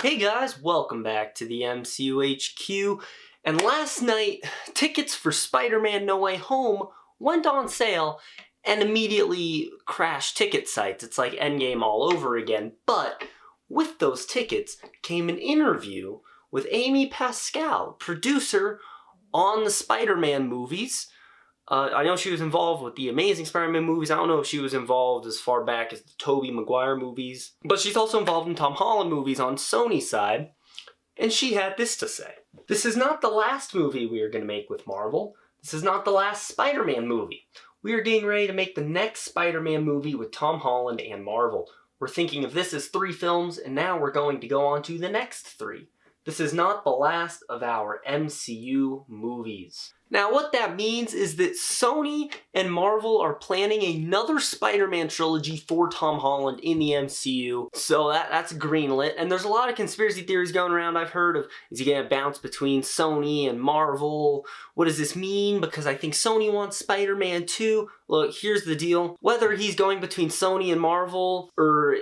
Hey guys, welcome back to the MCU HQ. And last night, tickets for Spider-Man No Way Home went on sale and immediately crashed ticket sites. It's like Endgame all over again. But with those tickets came an interview with Amy Pascal, producer on the Spider-Man movies. I know she was involved with the Amazing Spider-Man movies. I don't know if she was involved as far back as the Tobey Maguire movies. But she's also involved in Tom Holland movies on Sony's side. And she had this to say. This is not the last movie we are going to make with Marvel. This is not the last Spider-Man movie. We are getting ready to make the next Spider-Man movie with Tom Holland and Marvel. We're thinking of this as 3 films, and now we're going to go on to the next 3. This is not the last of our MCU movies. Now, what that means is that Sony and Marvel are planning another Spider-Man trilogy for Tom Holland in the MCU. So that's greenlit. And there's a lot of conspiracy theories going around I've heard of, is he going to bounce between Sony and Marvel? What does this mean? Because I think Sony wants Spider-Man 2. Look, here's the deal. Whether he's going between Sony and Marvel or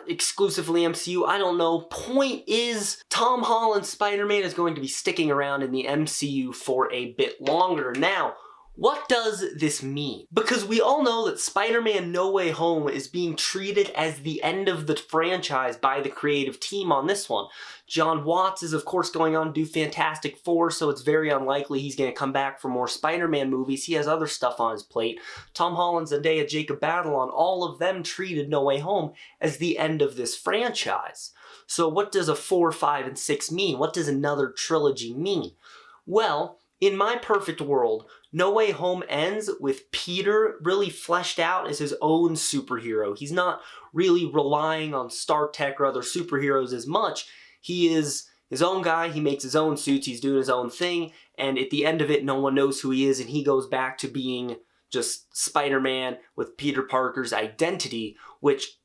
exclusively MCU, I don't know. Point is, Tom Holland's Spider-Man is going to be sticking around in the MCU for a bit longer. Now, what does this mean? Because we all know that Spider-Man No Way Home is being treated as the end of the franchise by the creative team on this one. John Watts is of course going on to do Fantastic Four, so it's very unlikely he's going to come back for more Spider-Man movies. He has other stuff on his plate. Tom Holland, Zendaya, Jacob Batalon, all of them treated No Way Home as the end of this franchise. So what does a 4, 5, and 6 mean? What does another trilogy mean? Well, in my perfect world, No Way Home ends with Peter really fleshed out as his own superhero. He's not really relying on Stark Tech or other superheroes as much. He is his own guy, he makes his own suits, he's doing his own thing, and at the end of it, no one knows who he is, and he goes back to being just Spider-Man with Peter Parker's identity, which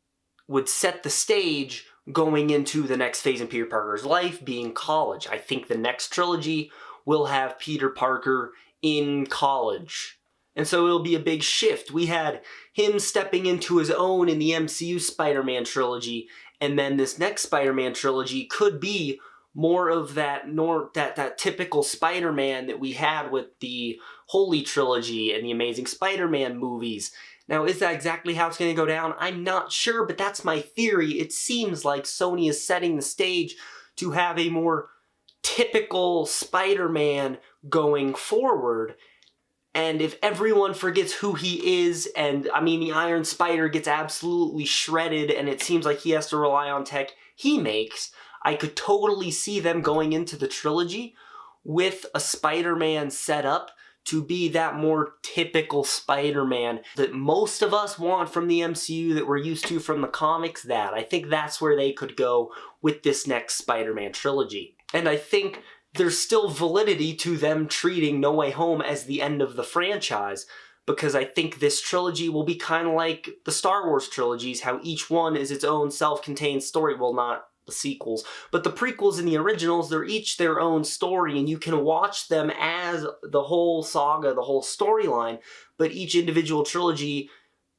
would set the stage going into the next phase in Peter Parker's life, being college. I think the next trilogy will have Peter Parker in college. And so it'll be a big shift. We had him stepping into his own in the MCU Spider-Man trilogy, and then this next Spider-Man trilogy could be more of that typical Spider-Man that we had with the Holy Trilogy and the Amazing Spider-Man movies. Now, is that exactly how it's going to go down? I'm not sure, but that's my theory. It seems like Sony is setting the stage to have a more typical Spider-Man going forward. And if everyone forgets who he is, and I mean the Iron Spider gets absolutely shredded and it seems like he has to rely on tech he makes, I could totally see them going into the trilogy with a Spider-Man set up to be that more typical Spider-Man that most of us want from the MCU, that we're used to from the comics. I think that's where they could go with this next Spider-Man trilogy. And I think there's still validity to them treating No Way Home as the end of the franchise, because I think this trilogy will be kind of like the Star Wars trilogies, how each one is its own self-contained story. Well, not the sequels, but the prequels and the originals, they're each their own story, and you can watch them as the whole saga, the whole storyline, but each individual trilogy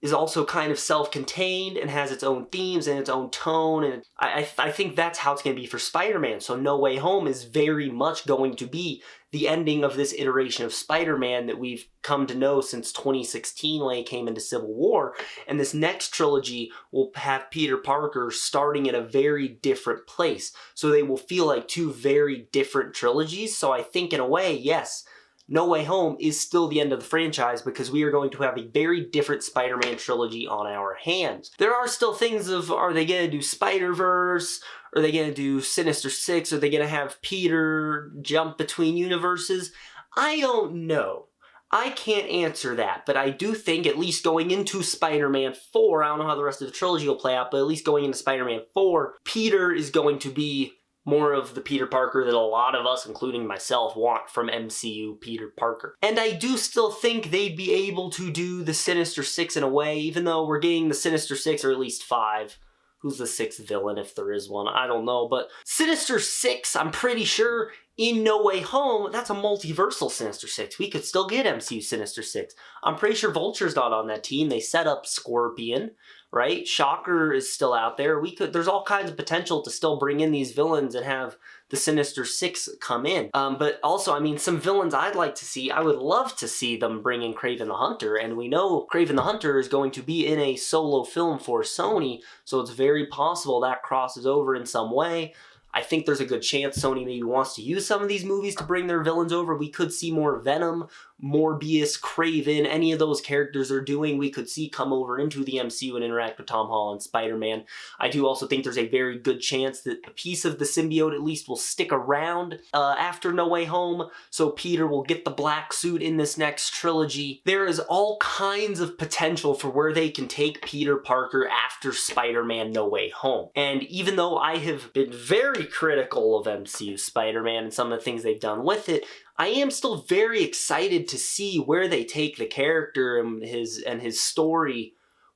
is also kind of self-contained and has its own themes and its own tone, and I think that's how it's going to be for Spider-Man. So No Way Home is very much going to be the ending of this iteration of Spider-Man that we've come to know since 2016 when he came into Civil War, and this next trilogy will have Peter Parker starting in a very different place. So they will feel like 2 very different trilogies. So I think in a way, yes, No Way Home is still the end of the franchise because we are going to have a very different Spider-Man trilogy on our hands. There are still things of, are they going to do Spider-Verse? Are they going to do Sinister Six? Are they going to have Peter jump between universes? I don't know. I can't answer that, but I do think at least going into Spider-Man 4, I don't know how the rest of the trilogy will play out, but at least going into Spider-Man 4, Peter is going to be more of the Peter Parker that a lot of us, including myself, want from MCU Peter Parker. And I do still think they'd be able to do the Sinister Six in a way, even though we're getting the Sinister Six, or at least 5. Who's the 6th villain, if there is one? I don't know, but Sinister Six, I'm pretty sure, in No Way Home, that's a multiversal Sinister Six. We could still get MCU Sinister Six. I'm pretty sure Vulture's not on that team. They set up Scorpion, right? Shocker is still out there. There's all kinds of potential to still bring in these villains and have the Sinister Six come in. But also, I mean, some villains I'd like to see, I would love to see them bring in Kraven the Hunter, and we know Kraven the Hunter is going to be in a solo film for Sony, so it's very possible that crosses over in some way. I think there's a good chance Sony maybe wants to use some of these movies to bring their villains over. We could see more Venom, Morbius, Kraven, any of those characters are doing, we could see come over into the MCU and interact with Tom Holland, Spider-Man. I do also think there's a very good chance that a piece of the symbiote at least will stick around after No Way Home, so Peter will get the black suit in this next trilogy. There is all kinds of potential for where they can take Peter Parker after Spider-Man No Way Home. And even though I have been very critical of MCU Spider-Man and some of the things they've done with it, I am still very excited to see where they take the character and his story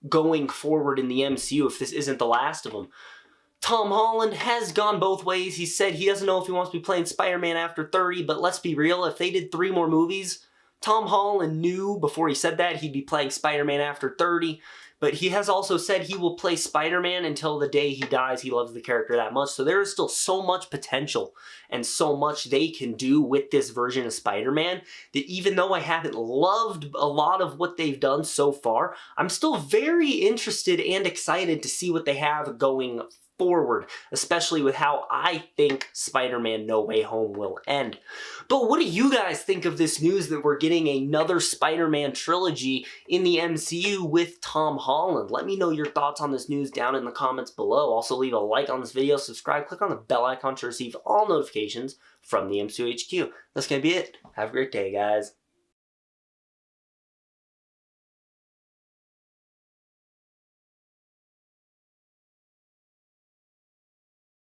going forward in the MCU if this isn't the last of them. Tom Holland has gone both ways. He said he doesn't know if he wants to be playing Spider-Man after 30, but let's be real, if they did 3 more movies, Tom Holland knew before he said that he'd be playing Spider-Man after 30, but he has also said he will play Spider-Man until the day he dies. He loves the character that much, so there is still so much potential and so much they can do with this version of Spider-Man that even though I haven't loved a lot of what they've done so far, I'm still very interested and excited to see what they have going forward, especially with how I think Spider-Man No Way Home will end. But what do you guys think of this news that we're getting another Spider-Man trilogy in the MCU with Tom Holland? Let me know your thoughts on this news down in the comments below. Also leave a like on this video, subscribe, click on the bell icon to receive all notifications from the MCU HQ. That's going to be it. Have a great day, guys.